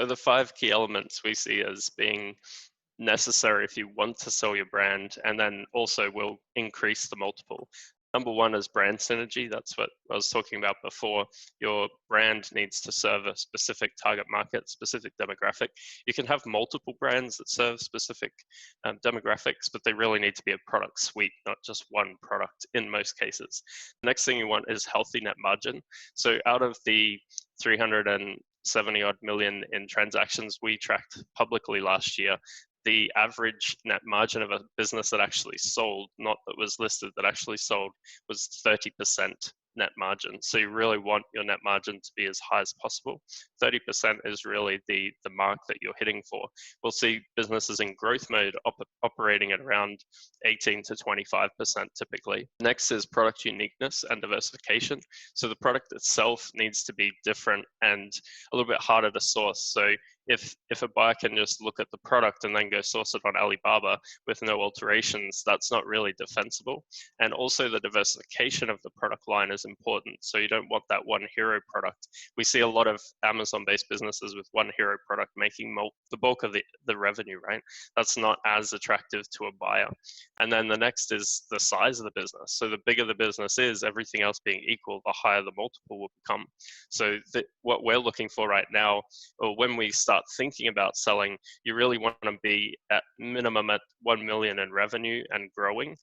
So the five key elements we see as being necessary if you want to sell your brand, and then also will increase the multiple. Number one is brand synergy. That's what I was talking about before. Your brand needs to serve a specific target market, specific demographic. You can have multiple brands that serve specific demographics, but they really need to be a product suite, not just one product in most cases. The next thing you want is healthy net margin. So out of the 370 odd million in transactions we tracked publicly last year, the average net margin of a business that actually sold, not that was listed, that actually sold, was 30% net margin. So you really want your net margin to be as high as possible. 30% is really the mark that you're hitting for. We'll see businesses in growth mode operating at around 18 to 25% typically. Next is product uniqueness and diversification. So the product itself needs to be different and a little bit harder to source. So if a buyer can just look at the product and then go source it on Alibaba with no alterations, that's not really defensible. And also the diversification of the product line is important. So you don't want that one hero product. We see a lot of Amazon-based businesses with one hero product making the bulk of the revenue, right? That's not as attractive to a buyer. And then the next is the size of the business. So the bigger the business is, everything else being equal, the higher the multiple will become. So what we're looking for right now, or when we start thinking about selling, you really want to be at minimum at 1 million in revenue and growing.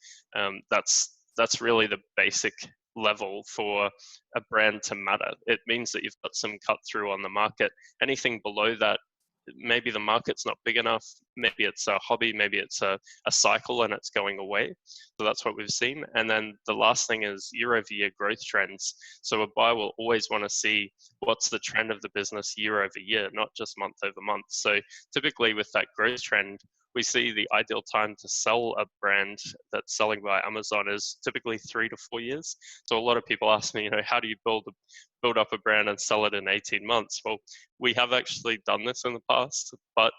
That's really the basic level for a brand to matter. It means that you've got some cut through on the market. Anything below that, maybe the market's not big enough, maybe it's a hobby, maybe it's a cycle and it's going away. So that's what we've seen. And then the last thing is year-over-year growth trends. So a buyer will always want to see what's the trend of the business year over year, not just month over month. So typically with that growth trend, we see the ideal time to sell a brand that's selling by Amazon is typically 3 to 4 years. So a lot of people ask me, how do you build up a brand and sell it in 18 months? Well, we have actually done this in the past, but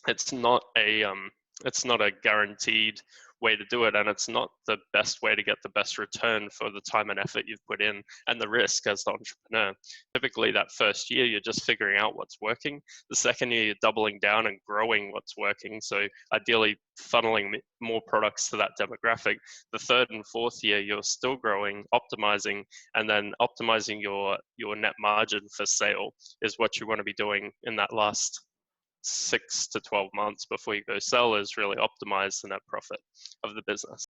it's not a guaranteed way to do it, and it's not the best way to get the best return for the time and effort you've put in and the risk as the entrepreneur. Typically that first year you're just figuring out what's working. The second year you're doubling down and growing what's working, so ideally funneling more products to that demographic. The third and fourth year you're still growing, optimizing, and then optimizing your net margin for sale is what you want to be doing in that last 6 to 12 months before you go sell, is really optimize the net profit of the business.